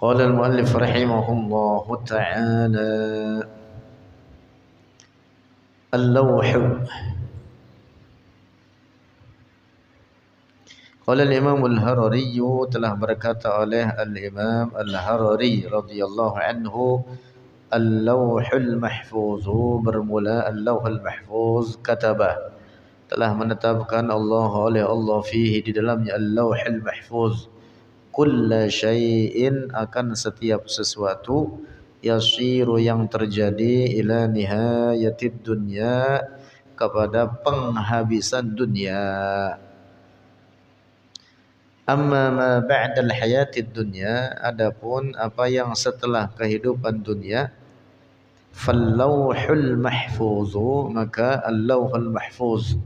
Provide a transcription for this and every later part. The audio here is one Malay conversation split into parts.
قال المؤلف رحمه الله تعالى اللوح. Qala al-Imam al-Harari, telah berkata oleh al-Imam al-Harari radhiyallahu anhu, al-Lawhul Mahfuz, bermula al-Lawhul Mahfuz, kataba, telah menetapkan Allah oleh Allah fihi, di dalamnya al-Lawhul Mahfuz, kulla syai'in, akan setiap sesuatu, yasiru, yang terjadi, ila nihayatid dunya, kepada penghabisan dunia. Amma ma ba'dal hayatid dunya, adapun apa yang setelah kehidupan dunia, fallawhul mahfuzu, maka al-lawhul mahfuz,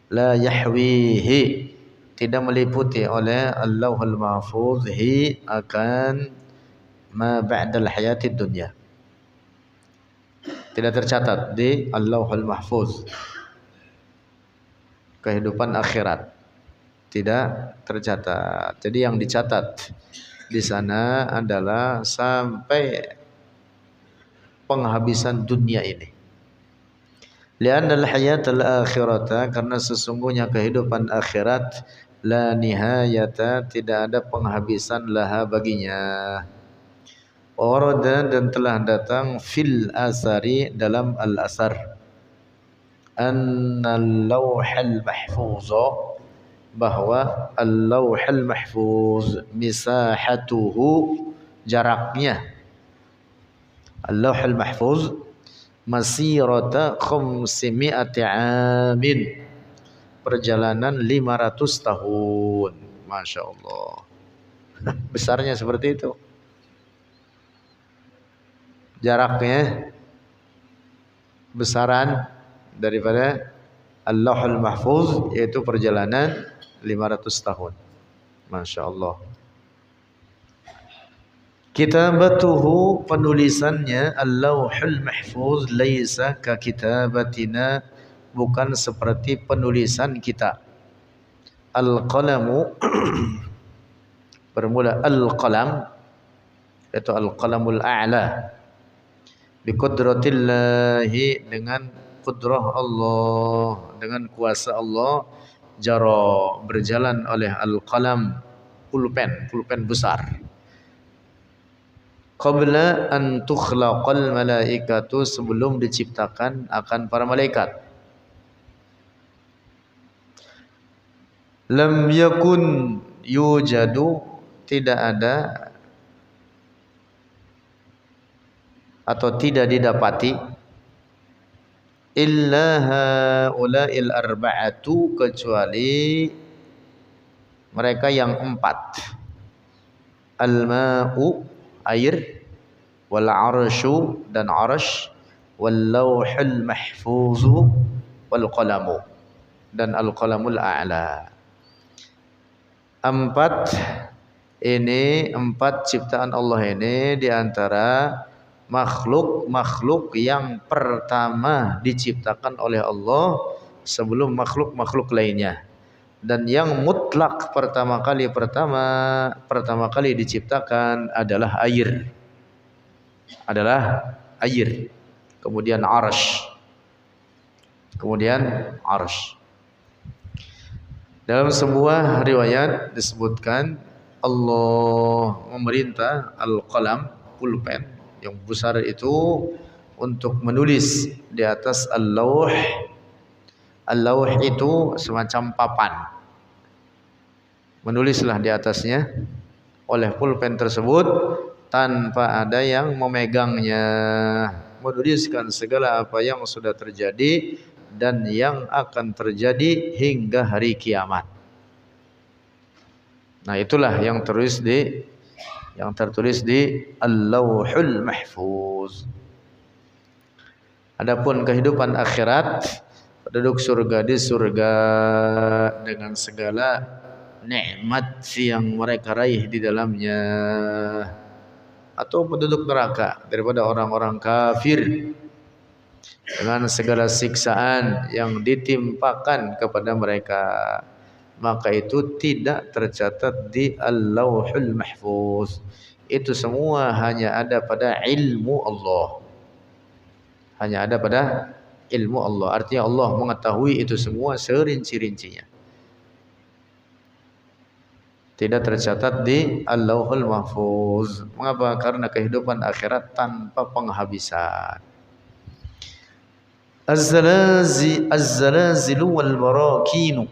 la yahwihi, tidak meliputi oleh al-lawhul mahfuz, hi, akan ma ba'dal hayatid dunya, tidak tercatat di al-lawhul mahfuz kehidupan akhirat, tidak tercatat. Jadi yang dicatat di sana adalah sampai penghabisan dunia ini. Li'anna al-hayatal akhirata, karena sesungguhnya kehidupan akhirat, la nihayata, tidak ada penghabisan, laha, baginya. Warada, dan telah datang, fil asari, dalam al-asar, anna al-lawhal mahfuza, bahwa al-lawhul mahfuz, misahatuhu, jaraknya, al-lawhul mahfuz, masirata 500 amin, perjalanan 500 tahun. Masya Allah. Besarnya seperti itu jaraknya, besaran daripada al-lawhul mahfuz, yaitu perjalanan 500 tahun. Masya Allah. Kitabatuhu, penulisannya, al-lawhul mahfuz, laisa ka kitabatina, bukan seperti penulisan kita. Al-qalamu, bermula al-qalam, yaitu al-qalamul a'la, biqudratillahi, dengan kudrah Allah, dengan kuasa Allah, jara, berjalan oleh al-qalam, pulpen besar, qabla an tukhlaqal malaikatu, sebelum diciptakan akan para malaikat. Lam yakun yujadu, tidak ada atau tidak didapati, illa haula'il arba'atu, kecuali mereka yang 4, al-ma'u, air, wal arsyu, dan arsh, wal lawhul mahfuzu, wal qalamu, dan al-qalamul a'la. 4 ini, 4 ciptaan Allah ini, diantara makhluk yang pertama diciptakan oleh Allah sebelum makhluk lainnya, dan yang mutlak pertama kali diciptakan adalah air, kemudian arsh, Dalam sebuah riwayat disebutkan Allah memerintah al-qalam, pulpen yang besar itu, untuk menulis di atas al-lawh. Al-lawh itu semacam papan. Menulislah di atasnya oleh pulpen tersebut tanpa ada yang memegangnya, menuliskan segala apa yang sudah terjadi dan yang akan terjadi hingga hari kiamat. Nah, itulah yang tertulis di Al-Lawhul Mahfuz. Adapun kehidupan akhirat, penduduk surga di surga dengan segala nikmat yang mereka raih di dalamnya, atau penduduk neraka daripada orang-orang kafir dengan segala siksaan yang ditimpakan kepada mereka. maka itu tidak tercatat di Al-Lauhul Mahfuz. Itu semua hanya ada pada ilmu Allah. Hanya ada pada ilmu Allah. Artinya Allah mengetahui itu semua serinci-rincinya. Tidak tercatat di Al-Lauhul Mahfuz. Mengapa? Karena kehidupan akhirat tanpa penghabisan. Az-zalazilu wal barakinu.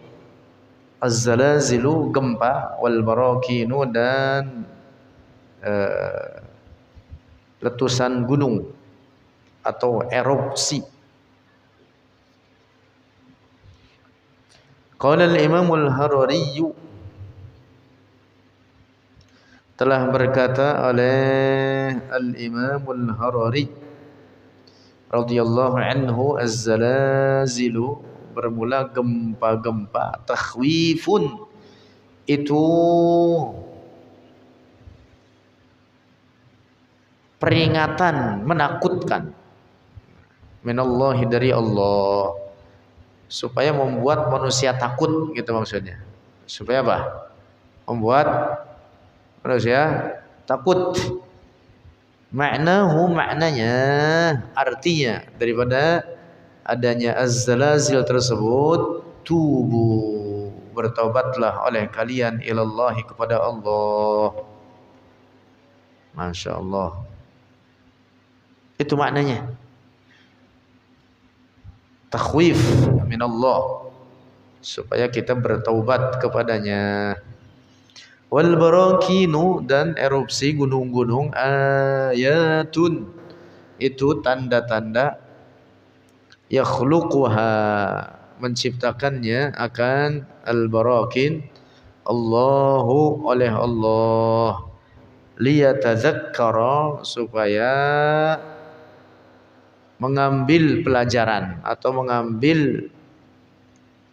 Az-zalazilu gempa, wal barakinu dan letusan gunung atau erupsi. Qala al-Imam al-Harari, telah berkata oleh al-Imam al-Harari radhiyallahu anhu, az-zalazilu bermula gempa-gempa, takhwifun itu peringatan, menakutkan, minallahi dari Allah, supaya membuat manusia takut, gitu maksudnya. Supaya apa? Membuat manusia takut. Maknanya, artinya daripada adanya az-zalazil tersebut, tubu, bertaubatlah oleh kalian ilallahi, kepada Allah. Masya Allah. Itu maknanya. Takhwif minallah, supaya kita bertaubat kepadanya. Wal barakinu, dan erupsi gunung-gunung, ayatun, itu tanda-tanda, yakhluquha, menciptakannya, akan al-barakin, Allahu, oleh Allah, liyatadzakkara, supaya mengambil pelajaran atau mengambil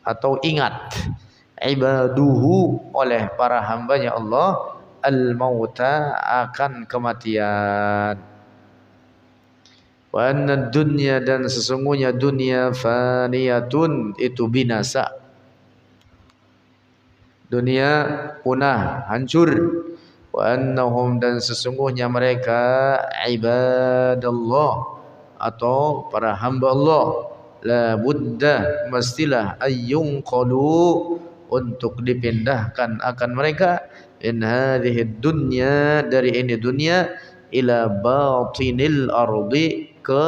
atau ingat, ibaduhu, oleh para hambanya Allah, al-mauta, akan kematian. Wa anna dunya, dan sesungguhnya dunia, faniyatun, itu binasa. Dunia punah, hancur. Wa annahum, dan sesungguhnya mereka, ibadallah, atau para hamba Allah, la budda, mestilah, ayyun qalu, untuk dipindahkan akan mereka, in hadhihi dunya, dari ini dunia, ila batinil ardi, ke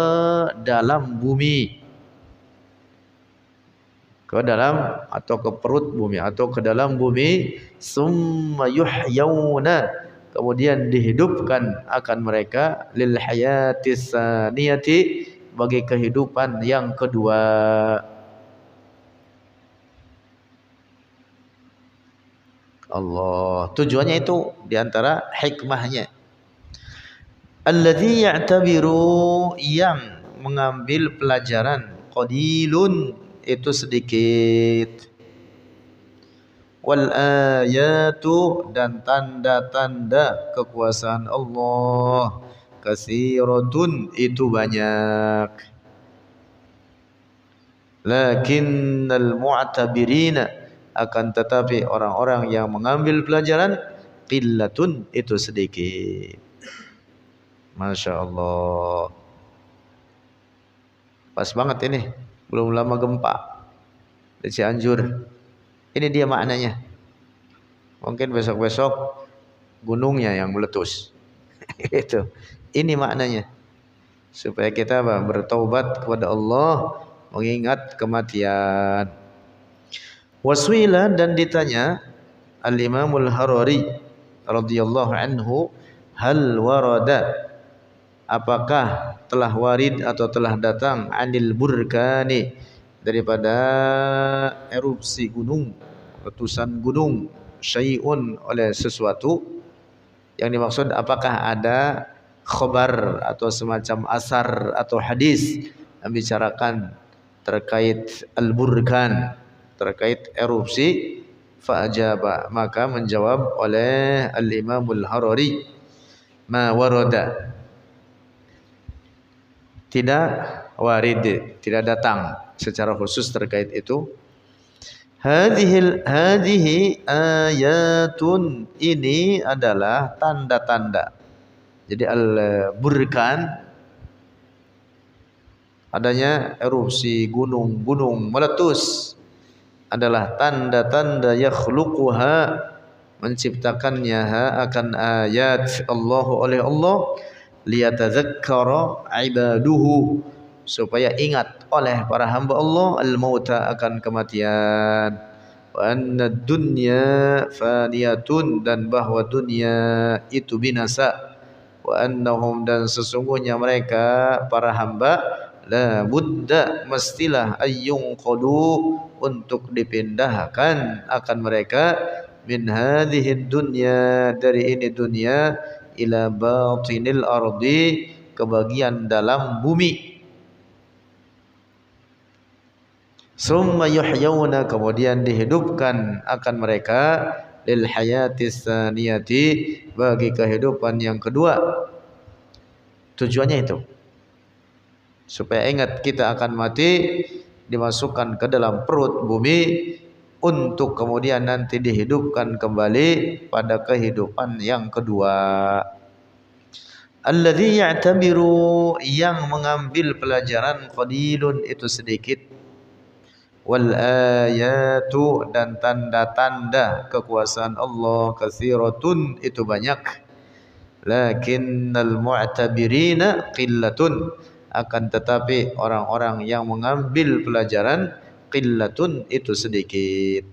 dalam bumi, ke dalam atau ke perut bumi atau ke dalam bumi, summa yuhyawna, kemudian dihidupkan akan mereka, lil hayatis saniyati, bagi kehidupan yang kedua. Allah, tujuannya itu diantara hikmahnya. Alladzi ya'tabiru, yang mengambil pelajaran, qalilun, itu sedikit, wal ayatu, dan tanda-tanda kekuasaan Allah, katsiratun, itu banyak. Lakinnal mu'tabirina, akan tetapi orang-orang yang mengambil pelajaran, qillatun, itu sedikit. Masya Allah. Pas banget ini, belum lama gempa di Cianjur. Ini dia maknanya. Mungkin besok-besok gunungnya yang meletus. Itu. Ini maknanya. Supaya kita bertaubat kepada Allah, mengingat kematian. Waswila, dan ditanya Al-Imamul Harari radhiyallahu anhu, hal warada, apakah telah warid atau telah datang, anil burkani, daripada erupsi gunung, letusan gunung, syai'un, oleh sesuatu. Yang dimaksud, apakah ada khabar atau semacam asar atau hadis membicarakan terkait al-burkan, terkait erupsi. Fa'ajaba, maka menjawab oleh Al-Imamul Harari, ma warada, tidak warid, tidak datang secara khusus terkait itu, Hadhihi ayatun, ini adalah tanda-tanda. Jadi al-burkan, adanya erupsi gunung-gunung meletus, adalah tanda-tanda yakhluquha, menciptakannya akan ayat Allah oleh Allah, liyatadzakkara ibaduhu, supaya ingat oleh para hamba Allah al-mauta, akan kematian, wa anna dunya faniyatun, dan bahwa dunia itu binasa, wa annahum, dan sesungguhnya mereka para hamba, la budda, mestilah, ayyung qalu, untuk dipindahkan akan mereka, min hadhihi dunya, dari ini dunia, ila batinil ardi, ke bagian dalam bumi. Summa yuhyawna, kemudian dihidupkan akan mereka, lil hayatis tsaniyati, bagi kehidupan yang kedua. Tujuannya itu supaya ingat kita akan mati, dimasukkan ke dalam perut bumi, untuk kemudian nanti dihidupkan kembali pada kehidupan yang kedua. Alladzi ya'tabiru, yang mengambil pelajaran, qalilun, itu sedikit, wal ayatu, dan tanda-tanda kekuasaan Allah, katsiratun, itu banyak, lakinnal mu'tabirina qillatun, akan tetapi orang-orang yang mengambil pelajaran, qillatun, itu sedikit.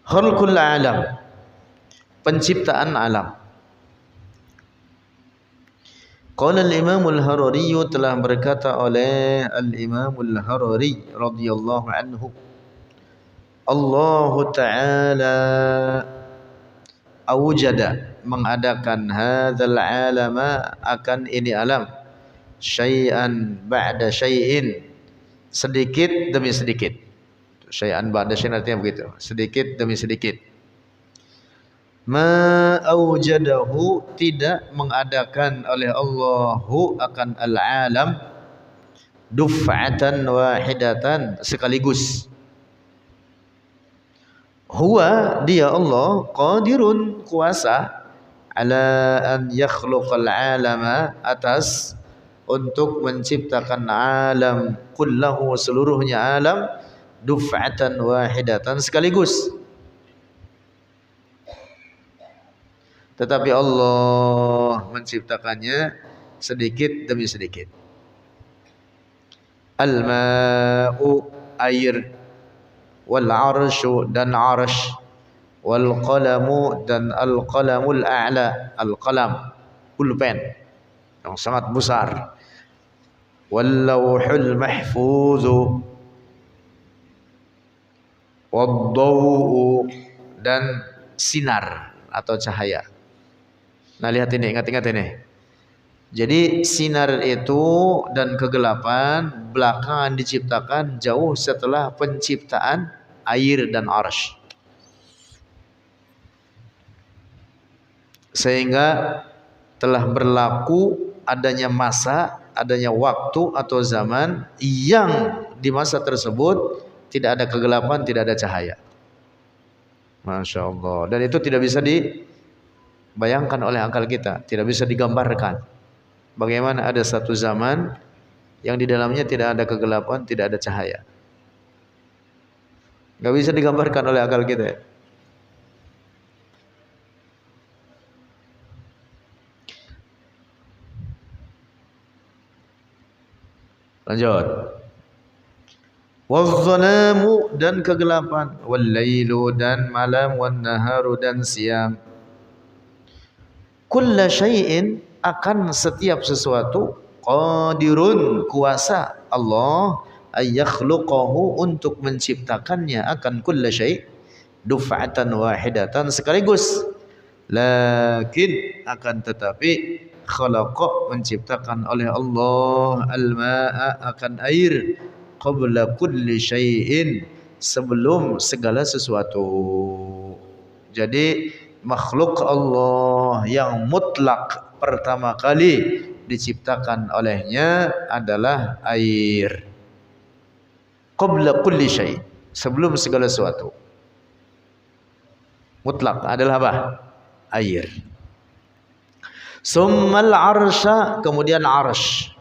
Khalqul alam, penciptaan alam. Qala al-Imam al-Harari, telah berkata oleh al-Imam al-Harari radhiyallahu anhu, Allah Ta'ala awjada, mengadakan, hadzal alama, akan ini alam, syai'an ba'da syai'in, sedikit demi sedikit. Syai'an ba'da syai'in artinya begitu, sedikit demi sedikit. Ma awjadahu, tidak mengadakan oleh Allahu akan al-alam, duf'atan wahidatan, sekaligus. Huwa, dia Allah, qadirun, kuasa, ala an yakhluqal alama, atas untuk menciptakan alam, kullahu, seluruhnya alam, duf'atan wahidatan, sekaligus. Tetapi Allah menciptakannya sedikit demi sedikit. Al-ma'u, air, wal arsyu, dan arsh, wal qalamu, dan al qalamul a'la, al qalam, pulpen yang sangat besar, wal lauhul mahfuzu, wad daw'u, dan sinar atau cahaya. Nah, lihat ini, ingat-ingat ini. Jadi sinar itu dan kegelapan belakangan diciptakan, jauh setelah penciptaan air dan arsy. Sehingga telah berlaku adanya masa, adanya waktu atau zaman yang di masa tersebut tidak ada kegelapan, tidak ada cahaya. Masya Allah. Dan itu tidak bisa dibayangkan oleh akal kita, tidak bisa digambarkan. Bagaimana ada satu zaman yang di dalamnya tidak ada kegelapan, tidak ada cahaya. Gak bisa digambarkan oleh akal kita. Lanjut. Wazzalamu, dan kegelapan, wallailu, dan malam, wannaharu, dan siang. Kulla syai'in, akan setiap sesuatu, qadirun, kuasa Allah, ayyakhluqahu, untuk menciptakannya, akan kulla syai', duf'atan wahidatan, sekaligus. Lakin, akan tetapi, khalaqa, menciptakan oleh Allah, al-ma'a, akan air, qabla kulli syai'in, sebelum segala sesuatu. Jadi makhluk Allah yang mutlak pertama kali diciptakan olehnya adalah air. Qabla kulli syai', sebelum segala sesuatu. Mutlak adalah apa? Air. Summal arsha, kemudian arsh.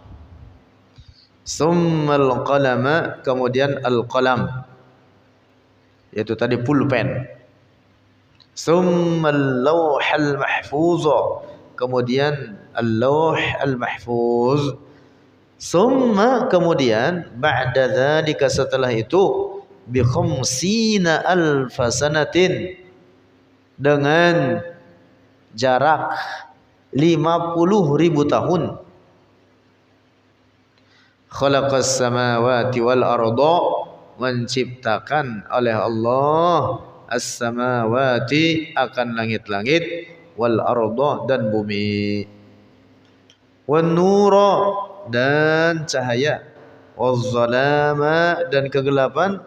Summal qalama, kemudian al-qalam, yaitu tadi pulpen. Summal lawhal mahfuz, kemudian al-lawh al-mahfuz. Summa, kemudian ba'da dzalika, setelah itu, bi khamsina alfa sanatin, dengan jarak 50.000 tahun. Khalaqas samawati wal arda, menciptakan oleh Allah as-samawati, akan langit-langit, wal arda, dan bumi, wan nura, dan cahaya, waz zalama, dan kegelapan,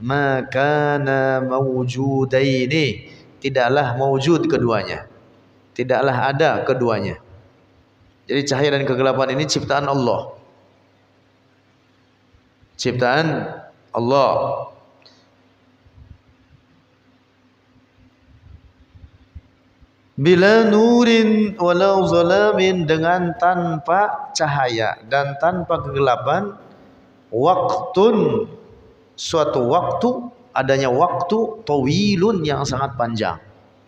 makana mawjudaini, tidaklah mawjud keduanya, tidaklah ada keduanya. Jadi cahaya dan kegelapan ini ciptaan Allah, ciptaan Allah. Bila nurin walau zalamin, dengan tanpa cahaya dan tanpa kegelapan. Waktun, suatu waktu, adanya waktu, tawilun, yang sangat panjang.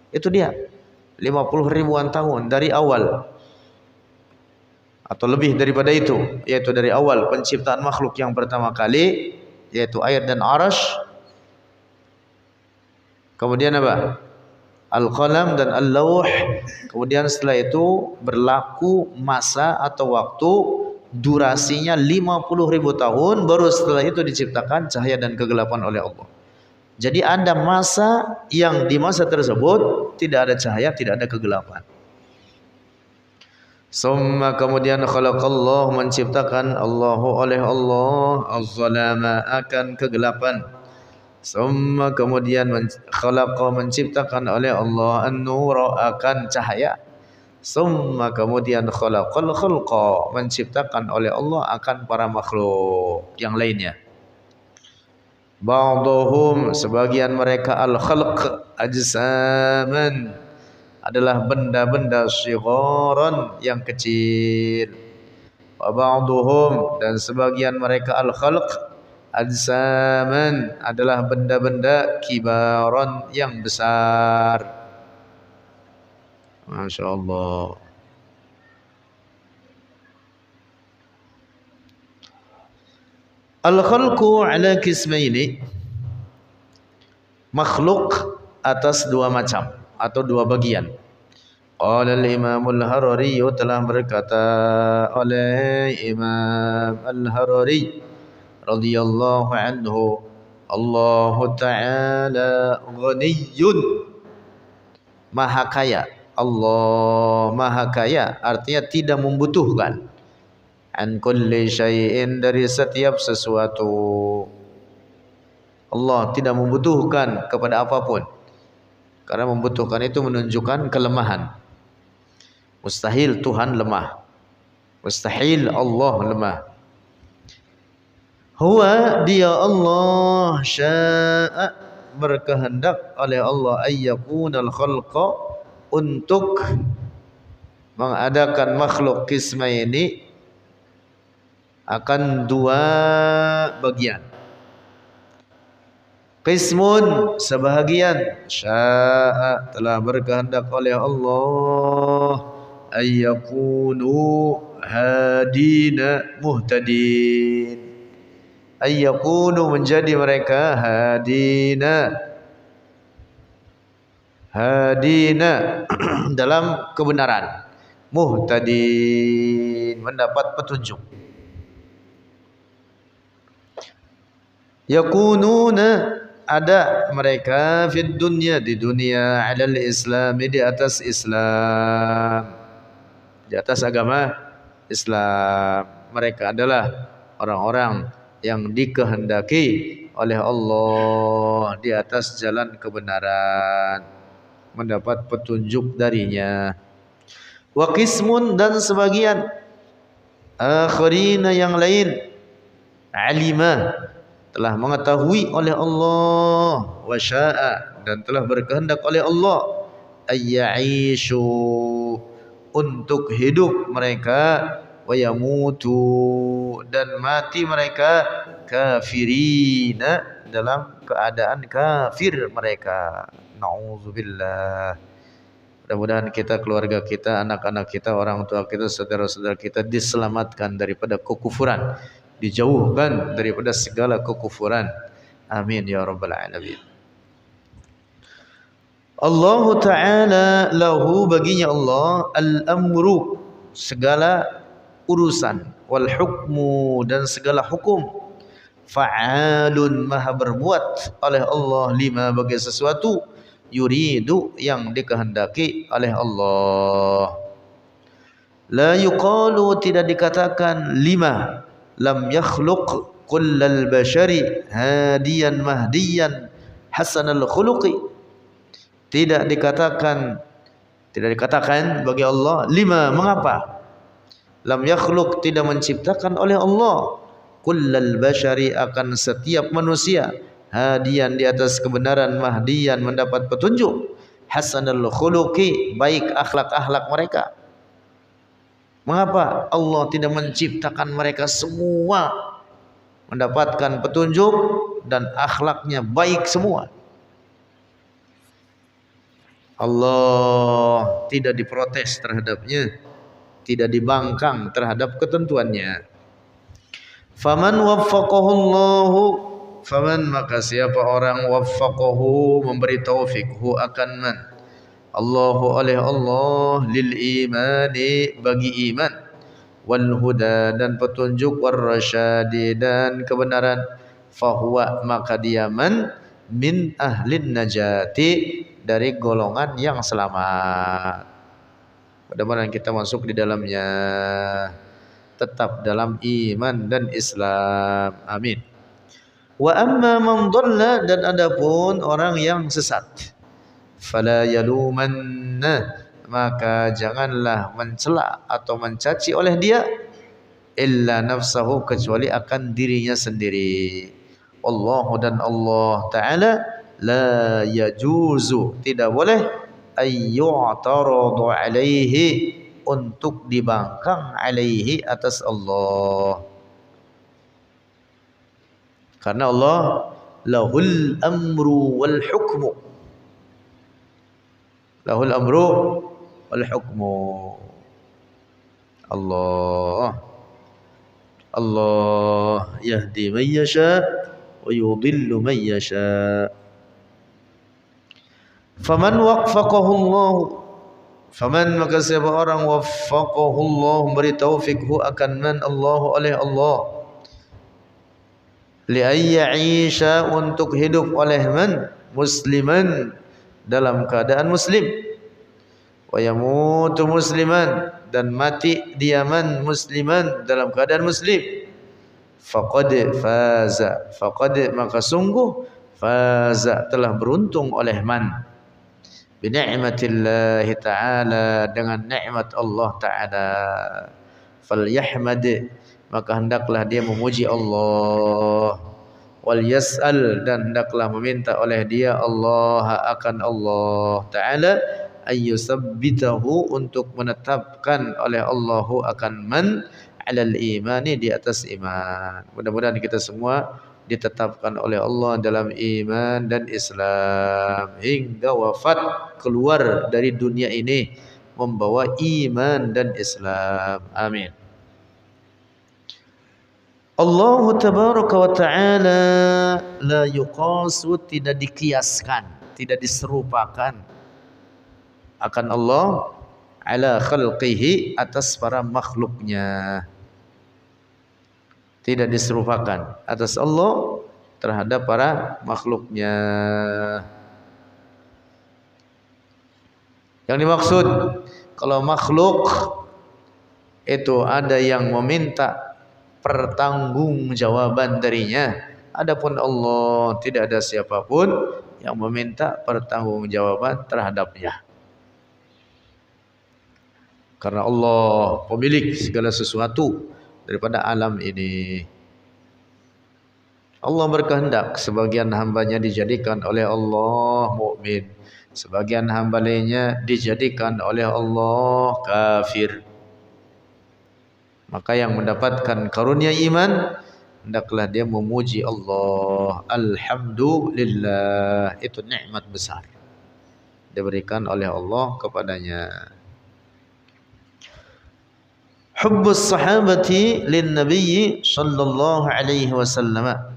Itu dia 50.000-an tahun dari awal, atau lebih daripada itu, yaitu dari awal penciptaan makhluk yang pertama kali, yaitu air dan arash. Kemudian apa? Al-qalam dan al-lawh. Kemudian setelah itu berlaku masa atau waktu, durasinya 50.000 tahun, baru setelah itu diciptakan cahaya dan kegelapan oleh Allah. Jadi ada masa yang di masa tersebut tidak ada cahaya, tidak ada kegelapan. Summa, kemudian khalaqallah, menciptakan Allahu oleh Allah az-zalama, akan kegelapan. Summa, kemudian khalaqa, menciptakan oleh Allah an-nura, akan cahaya. Summa, kemudian khalaqal khalqa, menciptakan oleh Allah akan para makhluk yang lainnya. Ba'dhum, sebagian mereka, al-khalq, ajsaman, adalah benda-benda sigharan, yang kecil. Wa ba'dhum, dan sebagian mereka, al-khalq, ajsaman, adalah benda-benda kibaran, yang besar. Masya Allah. Al-khalqu ala qismaini, makhluk atas dua macam atau dua bagian. Qala al-Imam al-Harari, telah berkata oleh Imam al-Harari radhiyallahu anhu, Allah Ta'ala ghaniyun, maha kaya. Allah maha kaya, artinya tidak membutuhkan, an kulli syai'in, dari setiap sesuatu. Allah tidak membutuhkan kepada apapun, karena membutuhkan itu menunjukkan kelemahan. Mustahil Tuhan lemah, mustahil Allah lemah. Huwa, dia Allah, sya'a, berkehendak oleh Allah, ayyakunal khalqa, untuk mengadakan makhluk qismaini, akan dua bagian. Qismun, sebahagian, sya'a, telah berkehendak oleh Allah, ayyakunu hadina muhtadin, ayyakunu, menjadi mereka, hadina, hadina, dalam kebenaran, muhtadin, mendapat petunjuk. Yakununa, ada mereka, fid dunya, di dunia, alal islam, di atas Islam, di atas agama Islam. Mereka adalah orang-orang yang dikehendaki oleh Allah di atas jalan kebenaran, mendapat petunjuk darinya. Wa qismun, dan sebagian, akharina yang lain, alima telah mengetahui oleh Allah, wa syaa dan telah berkehendak oleh Allah, ayya'ishu untuk hidup mereka, wa yamutu dan mati mereka, kafirina dalam keadaan kafir mereka. Nauzubillah. Mudah-mudahan kita, keluarga kita, anak-anak kita, orang tua kita, saudara-saudara kita diselamatkan daripada kekufuran, dijauhkan daripada segala kekufuran. Amin ya rabbal alamin. Allah Ta'ala lahu baginya Allah al-amru segala urusan, wal hukmu dan segala hukum, fa'alun maha berbuat oleh Allah lima bagi sesuatu, yuridu yang dikehendaki oleh Allah. La yuqalu tidak dikatakan lima lam yakhluq kullal bashari hadiyan mahdiyan hasanal khuluqi. Tidak dikatakan bagi Allah lima. Mengapa? Lam yakhluq tidak menciptakan oleh Allah kullal bashari akan setiap manusia, hadiyan di atas kebenaran, mahdiyan mendapat petunjuk, hasanul khuluqi baik akhlak-akhlak mereka. Mengapa Allah tidak menciptakan mereka semua mendapatkan petunjuk dan akhlaknya baik semua? Allah tidak diprotes terhadapnya, tidak dibangkang terhadap ketentuannya. Faman waffaqahu Allahu, faman maka siapa orang waffaqahu memberi taufikhu akan man Allahu oleh Allah lil imani bagi iman, wal huda dan petunjuk, war rasyadi dan kebenaran, fahuwa maka dia man min ahlin najati dari golongan yang selamat. Mudah-mudahan kita masuk di dalamnya, tetap dalam iman dan Islam. Amin. Wa amma man dhalla dan adapun orang yang sesat, fala yalumanna maka janganlah mencela atau mencaci oleh dia, illa nafsahu kecuali akan dirinya sendiri. Allah dan Allah Ta'ala la yajuzu tidak boleh ayyu'taradu alaihi untuk dibangkang alaihi atas Allah, karena Allah lahul amru wal hukmu, lahul amru wal hukmu. Allah yahdi man yasha wa yudillu man yasha. Faman waffaqahu Allah, faman maka siapa orang waffaqahu Allah beri taufikhu akan man Allah oleh Allah, li ayya'isha untuk hidup oleh man musliman dalam keadaan muslim, wa yamutu musliman dan mati dia man musliman dalam keadaan muslim, faqad faza, faqad maka sungguh faza telah beruntung oleh man bi ni'matillahi ta'ala dengan nikmat Allah Ta'ala, falyahmad maka hendaklah dia memuji Allah, wal yas'al dan hendaklah meminta oleh dia Allah akan Allah Ta'ala, ayyusabbitahu untuk menetapkan oleh Allahu akan man alal imani di atas iman. Mudah-mudahan kita semua ditetapkan oleh Allah dalam iman dan Islam hingga wafat, keluar dari dunia ini membawa iman dan Islam. Amin. Allah tabaraka wa ta'ala la yuqasu tidak dikiaskan, tidak diserupakan akan Allah ala khalqihi atas para makhluknya, tidak diserupakan atas Allah terhadap para makhluknya. Yang dimaksud kalau makhluk itu ada yang meminta pertanggungjawaban darinya, adapun Allah tidak ada siapapun yang meminta pertanggungjawaban terhadapnya. Karena Allah pemilik segala sesuatu, daripada alam ini. Allah berkehendak sebagian hambanya dijadikan oleh Allah mukmin, sebagian hambanya dijadikan oleh Allah kafir. Maka yang mendapatkan karunia iman, hendaklah dia memuji Allah. Alhamdulillah, itu nikmat besar diberikan oleh Allah kepadanya. Hubbus sahabati lin nabiyyi sallallahu alaihi wasallam.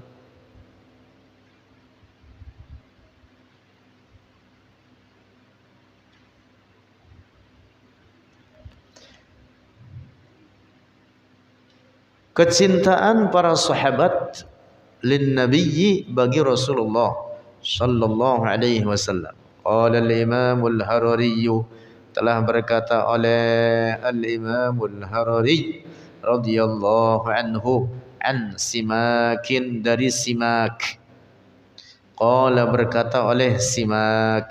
Kecintaan para sahabat lin nabiyyi bagi Rasulullah sallallahu alaihi wasallam. Qala al-Imam al-Harari, telah berkata oleh al-Imam al-Harari radhiyallahu anhu, an Simakin, dari Simak. Qala, berkata oleh Simak,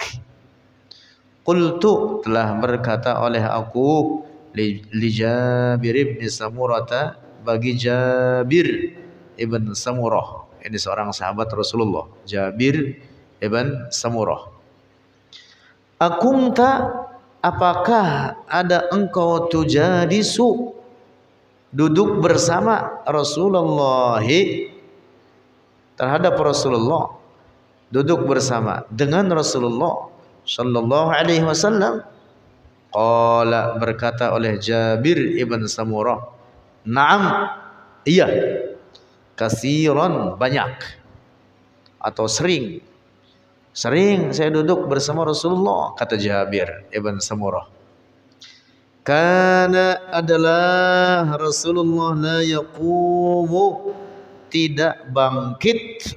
qultu, telah berkata oleh aku, li Jabir ibn Samurah, bagi Jabir ibn Samurah. Ini seorang sahabat Rasulullah, Jabir ibn Samurah. Akunta, apakah ada engkau tujadisu, duduk bersama Rasulullah, terhadap Rasulullah, duduk bersama dengan Rasulullah sallallahu alaihi wasallam. Qala, berkata oleh Jabir ibn Samurah, na'am, iya, kasiran, banyak, atau sering saya duduk bersama Rasulullah, kata Jabir ibn Samurah. Kana, adalah Rasulullah, la yaqumu, tidak bangkit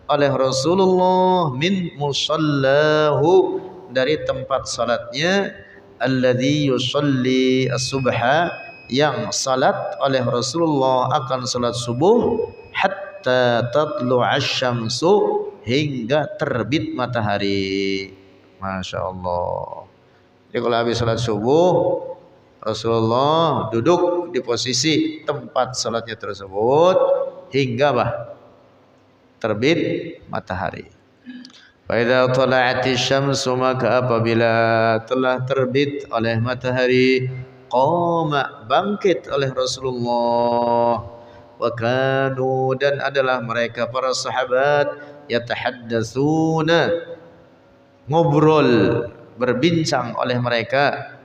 oleh Rasulullah, min musallahu, dari tempat salatnya, alladhi yusalli as-subha, yang salat oleh Rasulullah akan salat subuh, hatta tatlu'asy syamsu, hingga terbit matahari. Masya Allah. Jadi kalau habis salat subuh, Rasulullah duduk di posisi tempat salatnya tersebut hingga terbit matahari. Fa idza tala'ati syamsu, maka apabila telah terbit oleh matahari, qama, bangkit oleh Rasulullah. Wa kanu, dan adalah mereka para sahabat, yatahaddatsuna, ngobrol, berbincang oleh mereka,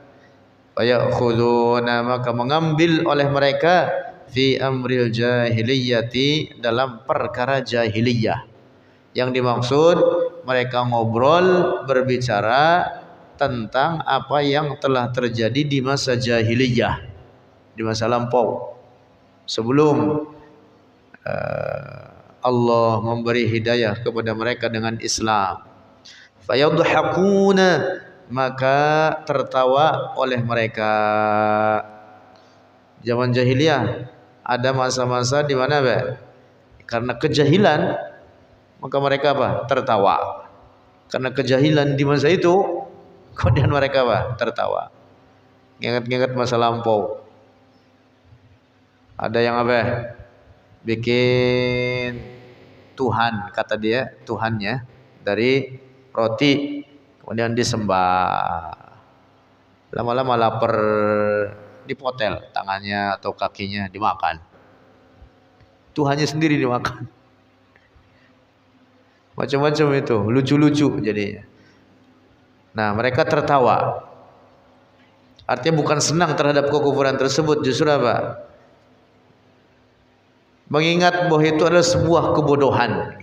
wa ya'khuduna, maka mengambil oleh mereka, fi amril jahiliyati, dalam perkara jahiliyah. Yang dimaksud, mereka ngobrol, berbicara tentang apa yang telah terjadi di masa jahiliyah, di masa lampau, sebelum Allah memberi hidayah kepada mereka dengan Islam. Fayadhakuna, maka tertawa oleh mereka. Zaman jahiliyah ada masa-masa di mana karena kejahilan, maka mereka tertawa. Karena kejahilan di masa itu, kemudian mereka tertawa, ingat-ingat masa lampau. Ada yang bikin Tuhan, kata dia, Tuhannya dari roti, kemudian disembah. Lama-lama lapar, dipotel tangannya atau kakinya, dimakan. Tuhannya sendiri dimakan. Macam-macam itu, lucu-lucu jadinya. Nah, mereka tertawa. Artinya bukan senang terhadap kekufuran tersebut, justru mengingat bahwa itu adalah sebuah kebodohan.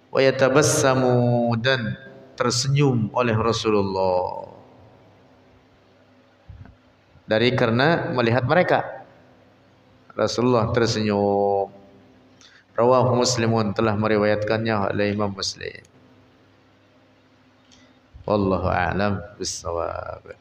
Wa yatabassamu, dan tersenyum oleh Rasulullah dari karena melihat mereka. Rasulullah tersenyum. Rawahu Muslimun, telah meriwayatkannya oleh Imam Muslim. Wallahu a'lam bissawab.